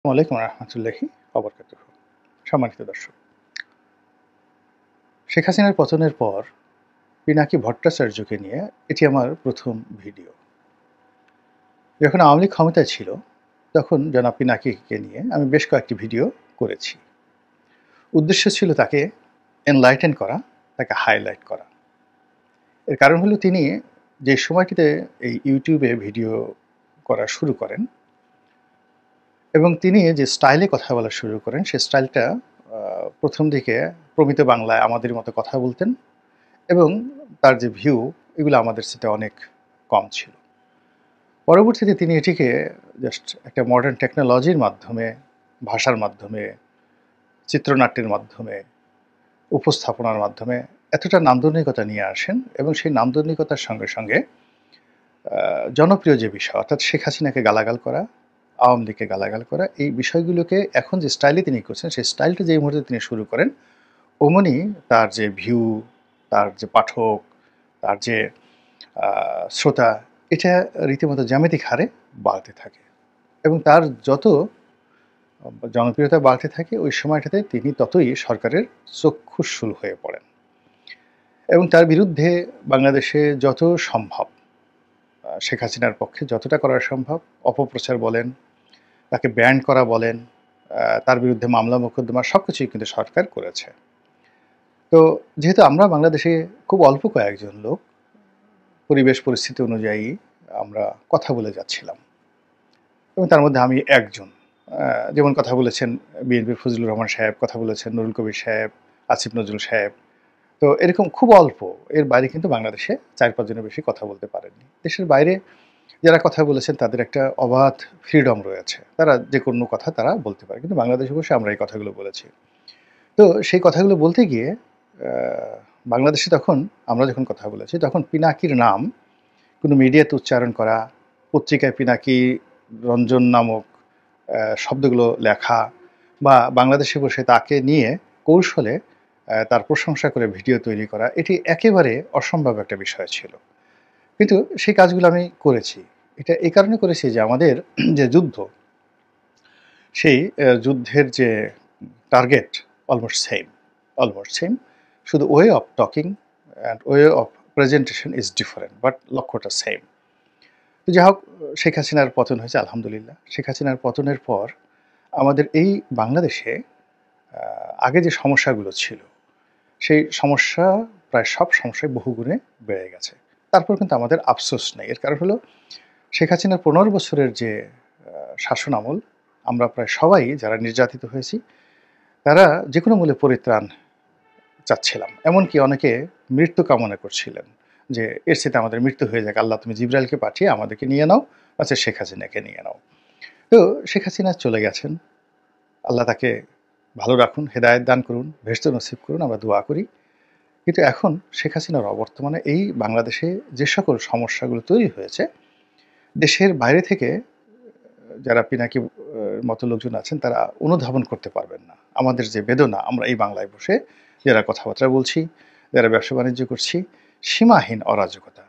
ওয়ালাইকুম রহমতুল্লাহি ওবরকাতুহু। সম্মানিত দর্শক, শেখ হাসিনার পতনের পর পিনাকি ভট্টাচার্যকে নিয়ে এটি আমার প্রথম ভিডিও। যখন আওয়ামী লীগ ক্ষমতায় ছিল তখন জনাব পিনাকিকে নিয়ে আমি বেশ কয়েকটি ভিডিও করেছি। উদ্দেশ্য ছিল তাকে এনলাইটেন করা, তাকে হাইলাইট করা। এর কারণ হলো তিনি যে সময়টিতে এই ইউটিউবে ভিডিও করা শুরু করেন এবং তিনি যে স্টাইলে কথা বলা শুরু করেন সে স্টাইলটা প্রথম দিকে প্রমিত বাংলায় আমাদের মতো কথা বলতেন এবং তার যে ভিউ এগুলো আমাদের সাথে অনেক কম ছিল। পরবর্তীতে তিনি এটিকে জাস্ট একটা মডার্ন টেকনোলজির মাধ্যমে, ভাষার মাধ্যমে, চিত্রনাট্যের মাধ্যমে, উপস্থাপনার মাধ্যমে এতটা নান্দনিকতা নিয়ে আসেন এবং সেই নান্দনিকতার সঙ্গে সঙ্গে জনপ্রিয় যে বিষয় অর্থাৎ শেখ হাসিনাকে গালাগাল করা, আওয়ামী লীগকে গালাগাল করা, এই বিষয়গুলোকে এখন যে স্টাইলে তিনি করছেন সেই স্টাইলটা যেই মুহূর্তে তিনি শুরু করেন অমনি তার যে ভিউ, তার যে পাঠক, তার যে শ্রোতা, এটা রীতিমতো জ্যামিতিক হারে বাড়তে থাকে এবং তার যত জনপ্রিয়তা বাড়তে থাকে ওই সময়টাতে তিনি ততই সরকারের চক্ষুশূল হয়ে পড়েন এবং তার বিরুদ্ধে বাংলাদেশে যত সম্ভব শেখ হাসিনার পক্ষে যতটা করা সম্ভব অপপ্রচার বলেন, তাকে ব্যান করা বলেন, তার বিরুদ্ধে মামলা মোকদ্দমা সব কিছুই কিন্তু সরকার করেছে। তো যেহেতু আমরা বাংলাদেশে খুব অল্প কয়েকজন লোক পরিবেশ পরিস্থিতি অনুযায়ী আমরা কথা বলে যাচ্ছিলাম এবং তার মধ্যে আমি একজন। যেমন কথা বলেছেন বিএনপির ফজলুর রহমান সাহেব, কথা বলেছেন নুরুল কবির সাহেব, আসিফ নজরুল সাহেব। তো এরকম খুব অল্প, এর বাইরে কিন্তু বাংলাদেশে ৪-৫ জনের বেশি কথা বলতে পারেননি। দেশের বাইরে যারা কথা বলেছেন তাদের একটা অবাধ ফ্রিডম রয়েছে, তারা যে কোনো কথা তারা বলতে পারে, কিন্তু বাংলাদেশে বসে আমরা এই কথাগুলো বলেছি। তো সেই কথাগুলো বলতে গিয়ে বাংলাদেশে তখন আমরা যখন কথা বলেছি তখন পিনাকির নাম কোনো মিডিয়াতে উচ্চারণ করা, পত্রিকায় পিনাকি রঞ্জন নামক শব্দগুলো লেখা বা বাংলাদেশে বসে তাকে নিয়ে কৌশলে তার প্রশংসা করে ভিডিও তৈরি করা, এটি একেবারে অসম্ভব একটা বিষয় ছিল। কিন্তু সেই কাজগুলো আমি করেছি। এটা এই কারণে করেছি যে আমাদের যে যুদ্ধ, সেই যুদ্ধের যে টার্গেট অলমোস্ট সেম। শুধু way of talking and way of presentation is different, but লক্ষ্যটা সেম। তো যাই হোক, শেখ হাসিনার পতন হয়েছে আলহামদুলিল্লাহ। শেখ হাসিনার পতনের পর আমাদের এই বাংলাদেশে আগে যে সমস্যাগুলো ছিল, সেই সমস্যা প্রায় সব সমস্যাই বহুগুণে বেড়ে গেছে। তারপর কিন্তু আমাদের আফসোস নেই। এর কারণ হলো শেখ হাসিনার ১৫ বছরের যে শাসন আমল, আমরা প্রায় সবাই যারা নির্যাতিত হয়েছি, তারা যেকোনো মূল্যে পরিত্রাণ চাচ্ছিলাম। এমনকি অনেকে মৃত্যু কামনা করছিলেন যে, এর চেয়ে আমাদের মৃত্যু হয়ে যাক, আল্লাহ তুমি জিবরাইলকে পাঠিয়ে আমাদেরকে নিয়ে নাও, আচ্ছা শেখ হাসিনাকে নিয়ে নাও। তো শেখ হাসিনা চলে গেছেন। আল্লাহ তাকে ভালো রাখুন, হেদায়েত দান করুন, ভেস্ত নসিব করুন, আমরা দোয়া করি। কিন্তু এখন শেখ হাসিনার অবর্তমানে এই বাংলাদেশে যে সকল সমস্যাগুলো তৈরি হয়েছে, দেশের বাইরে থেকে যারা পিনাকি মতো লোকজন আছেন তারা অনুধাবন করতে পারবেন না আমাদের যে বেদনা। আমরা এই বাংলায় বসে যারা কথাবার্তা বলছি, যারা ব্যবসা বাণিজ্য করছি, সীমাহীন অরাজকতা।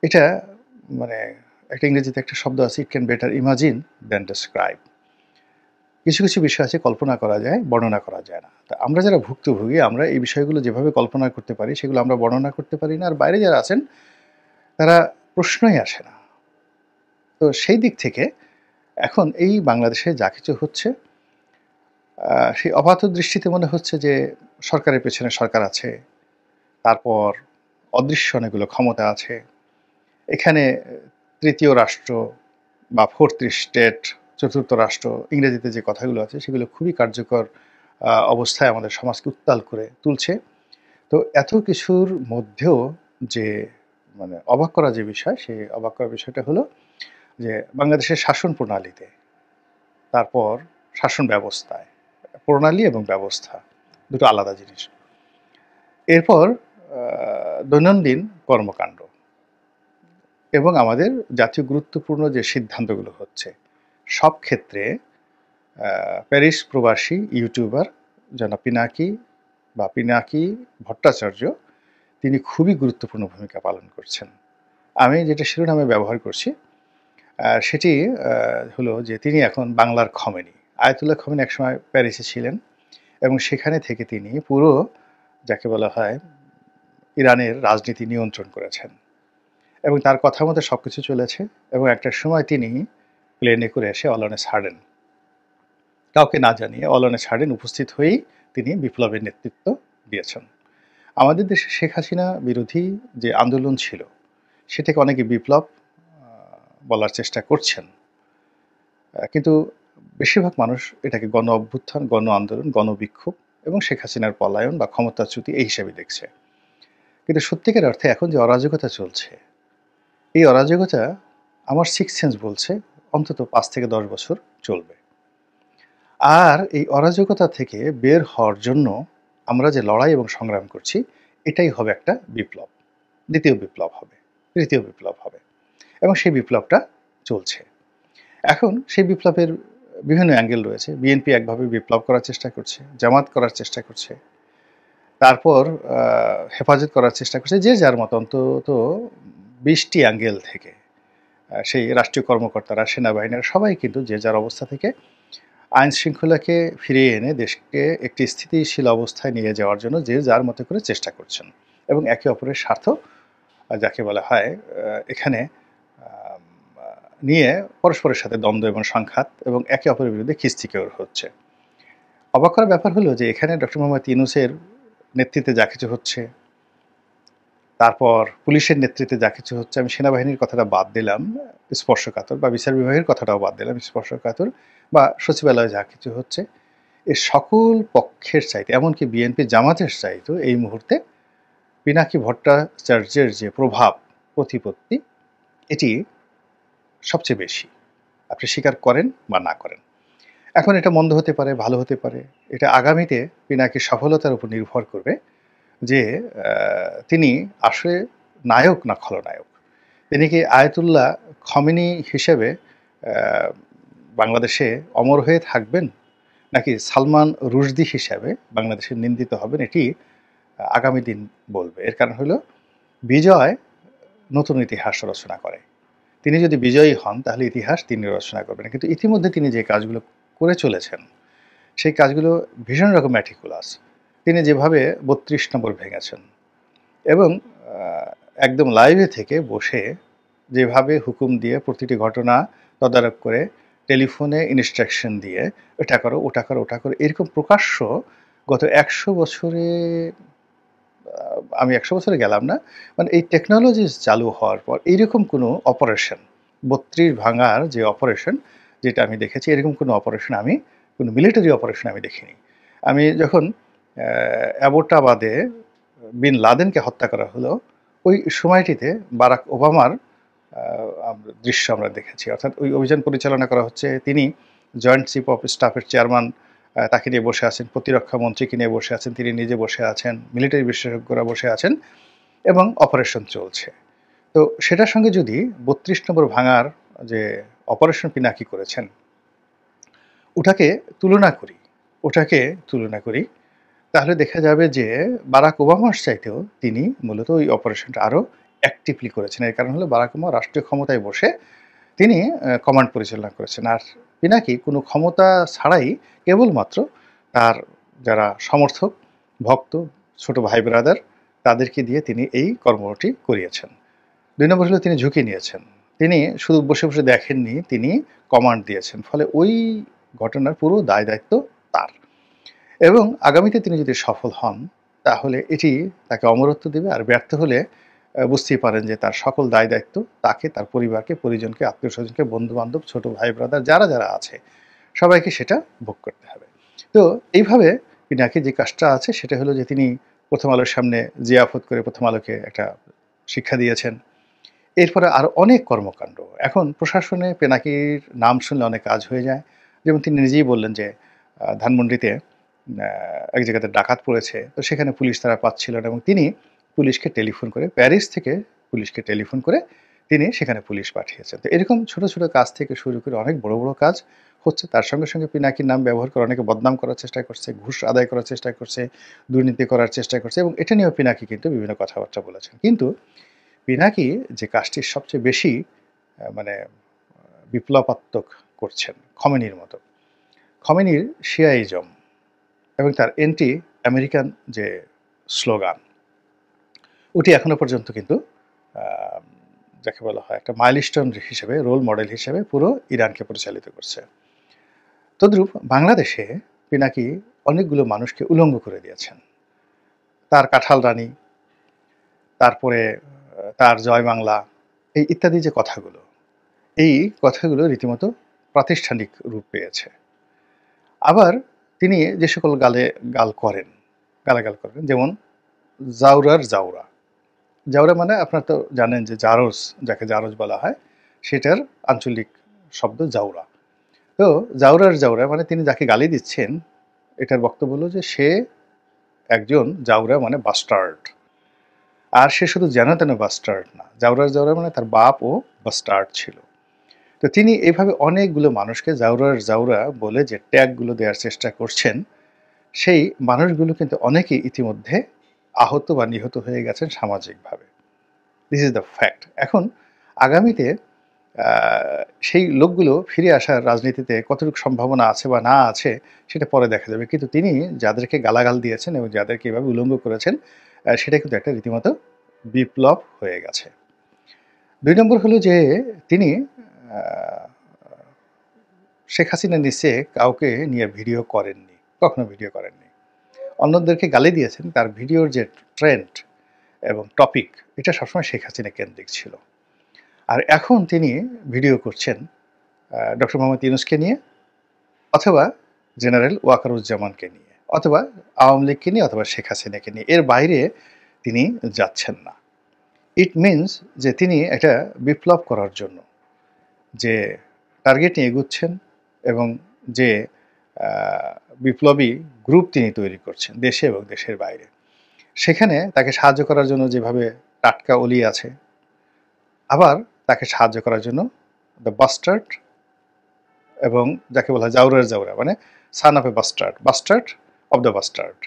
এটা মানে একটা ইংরেজিতে একটা শব্দ আছে, it can better imagine than describe. কিছু কিছু বিষয় আছে কল্পনা করা যায়, বর্ণনা করা যায় না। তা আমরা যারা ভুক্তভোগী, আমরা এই বিষয়গুলো যেভাবে কল্পনা করতে পারি সেগুলো আমরা বর্ণনা করতে পারি না, আর বাইরে যারা আছেন তারা প্রশ্নই আসে না। তো সেই দিক থেকে এখন এই বাংলাদেশে যা কিছু হচ্ছে, সেই অবাধ দৃষ্টিতে মনে হচ্ছে যে সরকারের পেছনে সরকার আছে, তারপর অদৃশ্য অনেকগুলো ক্ষমতা আছে। এখানে তৃতীয় রাষ্ট্র বা ফোর্থ স্টেট, চতুর্থ রাষ্ট্র, ইংরেজিতে যে কথাগুলো আছে সেগুলো খুবই কার্যকর অবস্থায় আমাদের সমাজকে উত্তাল করে তুলছে। তো এত কিছুর মধ্যেও যে মানে অবাক করা যে বিষয়, সেই অবাক করার বিষয়টা হলো যে বাংলাদেশের শাসন প্রণালীতে, তারপর শাসন ব্যবস্থায়, প্রণালী এবং ব্যবস্থা দুটো আলাদা জিনিস। এরপর দৈনন্দিন কর্মকাণ্ড এবং আমাদের জাতীয় গুরুত্বপূর্ণ যে সিদ্ধান্তগুলো হচ্ছে, সব ক্ষেত্রে প্যারিস প্রবাসী ইউটিউবার জনাব পিনাকি ভট্টাচার্য, তিনি খুবই গুরুত্বপূর্ণ ভূমিকা পালন করছেন। আমি যেটা শিরোনামে ব্যবহার করছি সেটি হলো যে তিনি এখন বাংলার খমেনি। আয়াতুল্লাহ খমেনি একসময় প্যারিসে ছিলেন এবং সেখানে থেকে তিনি পুরো যাকে বলা হয় ইরানের রাজনীতি নিয়ন্ত্রণ করেছেন এবং তার কথা মতো সবকিছু চলেছে এবং একটা সময় তিনি প্লেনে করে এসে অলনে ছাড়েন, কাউকে না জানিয়ে অলনে ছাড়েন, উপস্থিত হয়েই তিনি বিপ্লবের নেতৃত্ব দিয়েছেন। আমাদের দেশে শেখ হাসিনা বিরোধী যে আন্দোলন ছিল সেটাকে অনেকে বিপ্লব বলার চেষ্টা করছেন, কিন্তু বেশিরভাগ মানুষ এটাকে গণ অভ্যুত্থান, গণ আন্দোলন, গণবিক্ষোভ এবং শেখ হাসিনার পলায়ন বা ক্ষমতাচ্যুতি এই হিসাবে দেখছে। কিন্তু সত্যিকার অর্থে এখন যে অরাজকতা চলছে, এই অরাজকতা আমার সিক্স সেন্স বলছে অন্তত 5 থেকে 10 বছর চলবে। আর এই অরাজকতা থেকে বের হওয়ার জন্য আমরা যে লড়াই এবং সংগ্রাম করছি এটাই হবে একটা বিপ্লব, দ্বিতীয় বিপ্লব হবে, তৃতীয় বিপ্লব হবে এবং সেই বিপ্লবটা চলছে। এখন সেই বিপ্লবের বিভিন্ন অ্যাঙ্গেল রয়েছে। বিএনপি একভাবে বিপ্লব করার চেষ্টা করছে, জামাত করার চেষ্টা করছে, তারপর হেফাজত করার চেষ্টা করছে, যে যার মতো অন্তত 20টি অ্যাঙ্গেল থেকে সেই রাষ্ট্রীয় কর্মকর্তারা, সেনাবাহিনীরা সবাই কিন্তু যে যার অবস্থা থেকে আইন শৃঙ্খলাকে ফিরিয়ে এনে দেশকে একটি স্থিতিশীল অবস্থায় নিয়ে যাওয়ার জন্য যে যার মতো করে চেষ্টা করছেন এবং একে অপরের স্বার্থ যাকে বলা হয় এখানে নিয়ে পরস্পরের সাথে দ্বন্দ্ব এবং সংঘাত এবং একে অপরের বিরুদ্ধে খিস্তিকেওর হচ্ছে। অবাক করার ব্যাপার হলো যে এখানে ডক্টর মোহাম্মদ ইউনূসের নেতৃত্বে যা কিছু হচ্ছে, তারপর পুলিশের নেতৃত্বে যা কিছু হচ্ছে, আমি সেনাবাহিনীর কথাটা বাদ দিলাম স্পর্শকাতর, বা বিচার বিভাগের কথাটাও বাদ দিলাম স্পর্শকাতর, বা সচিবালয়ে যা কিছু হচ্ছে, এ সকল পক্ষের চাইতে এমনকি বিএনপি জামাতের চাইতে এই মুহূর্তে পিনাকি ভট্টাচার্যের যে প্রভাব প্রতিপত্তি এটি সবচেয়ে বেশি, আপনি স্বীকার করেন বা না করেন। এখন এটা মন্দ হতে পারে, ভালো হতে পারে, এটা আগামীতে পিনাকির সফলতার উপর নির্ভর করবে যে তিনি আসলে নায়ক না খলনায়ক। তিনি কি আয়াতুল্লাহ খমেনি হিসেবে বাংলাদেশে অমর হয়ে থাকবেন, নাকি সালমান রুশদি হিসাবে বাংলাদেশে নিন্দিত হবেন, এটি আগামী দিন বলবে। এর কারণ হলো বিজয় নতুন ইতিহাস রচনা করে। তিনি যদি বিজয়ী হন তাহলে ইতিহাস তিনি রচনা করবেন, কিন্তু ইতিমধ্যে তিনি যে কাজগুলো করে চলেছেন সেই কাজগুলো ভীষণ রকম ম্যাটিকুলাস। তিনি যেভাবে 32 নম্বর ভেঙেছেন এবং একদম লাইভে থেকে বসে যেভাবে হুকুম দিয়ে প্রতিটি ঘটনা তদারক করে টেলিফোনে ইনস্ট্রাকশন দিয়ে এটা করো, ওটা করো, ওটা করো, এরকম প্রকাশ্য গত 100 বছরে, আমি 100 বছরে গেলাম না, মানে এই টেকনোলজি চালু হওয়ার পর এইরকম কোনো অপারেশন, 32 ভাঙার যে অপারেশন যেটা আমি দেখেছি, এরকম কোনো অপারেশন আমি, কোনো মিলিটারি অপারেশন আমি দেখিনি। আমি যখন অ্যাবোটাবাদে বিন লাদেনকে হত্যা করা হলো ওই সময়টিতে বারাক ওবামার দৃশ্য আমরা দেখেছি, অর্থাৎ ওই অভিযান পরিচালনা করা হচ্ছে, তিনি জয়েন্ট চিফ অফ স্টাফের চেয়ারম্যান, তাকে নিয়ে বসে আছেন, প্রতিরক্ষা মন্ত্রীকে নিয়ে বসে আছেন, তিনি নিজে বসে আছেন, মিলিটারি বিশেষজ্ঞরা বসে আছেন এবং অপারেশন চলছে। তো সেটার সঙ্গে যদি 32 নম্বর ভাঙার যে অপারেশন পিনাকি করেছেন ওটাকে তুলনা করি, তাহলে দেখা যাবে যে বারাক ওবামার চাইতেও তিনি মূলত ওই অপারেশনটা আরও অ্যাক্টিভলি করেছেন। এর কারণ হলো বারাক ওবামা রাষ্ট্রীয় ক্ষমতায় বসে তিনি কমান্ড পরিচালনা করেছেন, আর পিনাকি কোনো ক্ষমতা ছাড়াই কেবলমাত্র তার যারা সমর্থক, ভক্ত, ছোট ভাই ব্রাদার তাদেরকে দিয়ে তিনি এই কর্মটি করিয়েছেন। 2 নম্বর হলো তিনি ঝুঁকি নিয়েছেন, তিনি শুধু বসে বসে দেখেননি, তিনি কমান্ড দিয়েছেন, ফলে ওই ঘটনার পুরো দায় দায়িত্ব তার। এবং আগামীতে তিনি যদি সফল হন তাহলে এটি তাকে অমরত্ব দেবে, আর ব্যর্থ হলে বুঝতেই পারেন যে তার সকল দায় দায়িত্ব তাকে, তার পরিবারকে, পরিজনকে, আত্মীয় স্বজনকে, বন্ধু বান্ধব, ছোট ভাই ব্রাদার যারা যারা আছে সবাইকে সেটা ভোগ করতে হবে। তো এইভাবে পিনাকি যে কাজটা আছে সেটা হলো যে তিনি প্রথম আলোর সামনে জিয়াফত করে প্রথম আলোকে একটা শিক্ষা দিয়েছেন। এরপরে আরও অনেক কর্মকাণ্ড, এখন প্রশাসনে পিনাকির নাম শুনলে অনেক কাজ হয়ে যায়। যেমন তিনি নিজেই বললেন যে ধানমন্ডিতে এক জায়গাতে ডাকাত পড়েছে, তো সেখানে পুলিশ তারা পাচ্ছিল না এবং তিনি পুলিশকে টেলিফোন করে, প্যারিস থেকে পুলিশকে টেলিফোন করে তিনি সেখানে পুলিশ পাঠিয়েছেন। তো এরকম ছোট ছোট কাজ থেকে শুরু করে অনেক বড় বড় কাজ হচ্ছে। তার সঙ্গে সঙ্গে পিনাকির নাম ব্যবহার করে অনেকে বদনাম করার চেষ্টা করছে, ঘুষ আদায় করার চেষ্টা করছে, দুর্নীতি করার চেষ্টা করছে এবং এটা নিয়েও পিনাকি কিন্তু বিভিন্ন কথাবার্তা বলেছেন। কিন্তু পিনাকি যে কাজটি সবচেয়ে বেশি মানে বিপ্লবাত্মক করছেন খমেনির মতো, খমেনির শিয়াইজম এবং তার এন্টি আমেরিকান যে স্লোগান, ওটি এখনো পর্যন্ত কিন্তু যাকে বলা হয় একটা মাইলস্টোন হিসেবে, রোল মডেল হিসেবে পুরো ইরানকে পরিচালিত করছে। তদ্রূপ বাংলাদেশে পিনাকি অনেকগুলো মানুষকে উলঙ্গ করে দিয়েছেন। তার কাঁঠাল রানী, তারপরে তার জয় বাংলা, এই ইত্যাদি যে কথাগুলো, এই কথাগুলো রীতিমতো প্রাতিষ্ঠানিক রূপ পেয়েছে। আবার তিনি যে সকল গালাগাল করেন, যেমন জাউরার জাউরা। জাউরা মানে আপনারা তো জানেন যে জারজ, যাকে জারজ বলা হয়, সেটার আঞ্চলিক শব্দ জাউরা। তো জাউরার জাউরা মানে তিনি যাকে গালি দিচ্ছেন, এটার বক্তব্য হলো যে সে একজন জাউরা মানে বাস্টার্ড। আর সে শুধু যেন তেন বাস্টার্ড না, জাউরার জাউরা মানে তার বাপও বাস্টার্ড ছিল। তো তিনি এইভাবে অনেকগুলো মানুষকে জাউরার জাউরা বলে যে ট্যাগগুলো দেওয়ার চেষ্টা করছেন, সেই মানুষগুলো কিন্তু অনেকেই ইতিমধ্যে আহত বা নিহত হয়ে গেছেন সামাজিকভাবে। This is the fact. এখন আগামীতে সেই লোকগুলো ফিরে আসার রাজনীতিতে কতটুকু সম্ভাবনা আছে বা না আছে সেটা পরে দেখা যাবে, কিন্তু তিনি যাদেরকে গালাগাল দিয়েছেন এবং যাদেরকে এভাবে উলঙ্গ করেছেন, সেটা কিন্তু একটা রীতিমতো বিপ্লব হয়ে গেছে। ২ নম্বর হলো যে তিনি শেখ হাসিনা নিচে কাউকে নিয়ে ভিডিও করেননি, কখনো ভিডিও করেননি। অন্যদেরকে গালি দিয়েছেন, তার ভিডিওর যে ট্রেন্ড এবং টপিক, এটা সবসময় শেখ হাসিনা কেন্দ্রিক ছিল। আর এখন তিনি ভিডিও করছেন ডক্টর মোহাম্মদ ইউনূসকে নিয়ে, অথবা জেনারেল ওয়াকারুজ্জামানকে নিয়ে, অথবা আওয়ামী লীগকে নিয়ে, অথবা শেখ হাসিনাকে নিয়ে। এর বাইরে তিনি যাচ্ছেন না। ইট মিনস যে তিনি একটা বিপ্লব করার জন্য যে টার্গেট নিয়ে এগুচ্ছেন এবং যে বিপ্লবী গ্রুপ তিনি তৈরি করছেন দেশে এবং দেশের বাইরে, সেখানে তাকে সাহায্য করার জন্য যেভাবে টাটকা অলি আছে, আবার তাকে সাহায্য করার জন্য দ্য বাস্টার্ড এবং যাকে বলা হয় জাউরার জাউরা মানে son of A bastard of the bastard,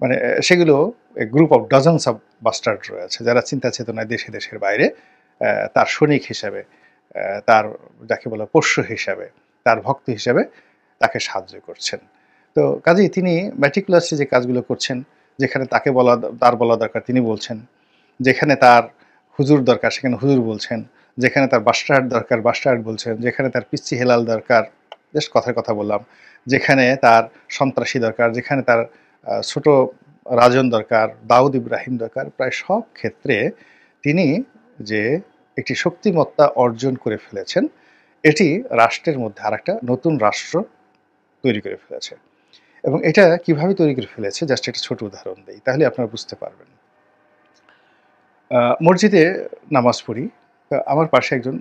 মানে সেগুলো group of dozens of bastard রয়েছে যারা চিন্তা চেতনায় দেশে দেশের বাইরে তার সৈনিক হিসাবে, তার যাকে বলা পোষ্য হিসাবে, তার ভক্ত হিসাবে তাকে সাহায্য করছেন। তো কাজেই তিনি ম্যাটিকুলাসলি যে কাজগুলো করছেন, যেখানে তার বলা দরকার তিনি বলছেন, যেখানে তার হুজুর দরকার সেখানে হুজুর বলছেন, যেখানে তার বাস্টার্ড দরকার বাস্টার্ড বলছেন, যেখানে তার পিচ্চি হেলাল দরকার, জাস্ট কথার কথা বললাম, যেখানে তার সন্ত্রাসী দরকার, যেখানে তার ছোট রাজন দরকার, দাউদ ইব্রাহিম দরকার, প্রায় সব ক্ষেত্রে তিনি যে একটি শক্তিমত্তা অর্জন করে ফেলেছেন, এটি রাষ্ট্রের মধ্যে আরেকটা নতুন রাষ্ট্র তৈরি করে ফেলেছে। এবং এটা কিভাবে তৈরি করে ফেলেছে, জাস্ট একটা ছোট উদাহরণ দেই, তাহলে আপনারা বুঝতে পারবেন। মসজিদে নামাজ পড়ি, আমার পাশে একজন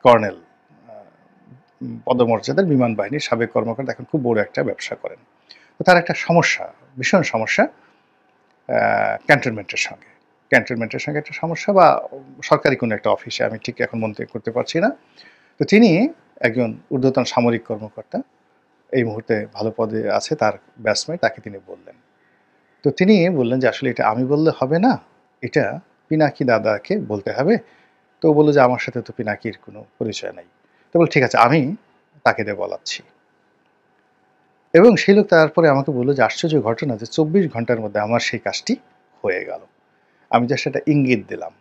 কর্নেল, পদমর্যাদার বিমান বাহিনীর সাবেক কর্মকর্তা, এখন খুব বড় একটা ব্যবসা করেন। তো তার একটা সমস্যা, ভীষণ সমস্যা ক্যান্টনমেন্টের সঙ্গে একটা সমস্যা, বা সরকারি কোনো একটা অফিসে, আমি ঠিক এখন মনে করতে পারছি না। তো তিনি একজন ঊর্ধ্বতন সামরিক কর্মকর্তা, এই মুহূর্তে ভালো পদে আছে, তার ব্যাচমেট, তাকে তিনি বললেন। তো তিনি বললেন যে আসলে এটা আমি বললে হবে না, এটা পিনাকি দাদাকে বলতে হবে। তো বললো যে আমার সাথে তো পিনাকির কোনো পরিচয় নাই। তো বল ঠিক আছে, আমি তাকে দিয়ে বলাচ্ছি। এবং সেই লোক তারপরে আমাকে বললো যে আশ্চর্য ঘটনা যে ২৪ ঘন্টার মধ্যে আমার সেই কাজটি হয়ে গেল। আমি জাস্ট একটা ইঙ্গিত দিলাম,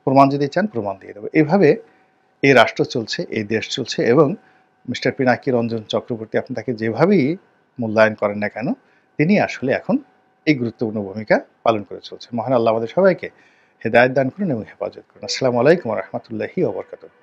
প্রমাণ যদি চান প্রমাণ দিয়ে দেবো। এভাবে এই রাষ্ট্র চলছে, এই দেশ চলছে। এবং মিস্টার পিনাকি রঞ্জন চক্রবর্তী, আপনি তাকে যেভাবেই মূল্যায়ন করেন না কেন, তিনি আসলে এখন এই গুরুত্বপূর্ণ ভূমিকা পালন করে চলছেন। মহান আল্লাহ আমাদের সবাইকে হেদায়েত দান করুন এবং হেফাজত করুন। আসসালামু আলাইকুম ওয়া রাহমাতুল্লাহি ওয়া বারাকাতুহু।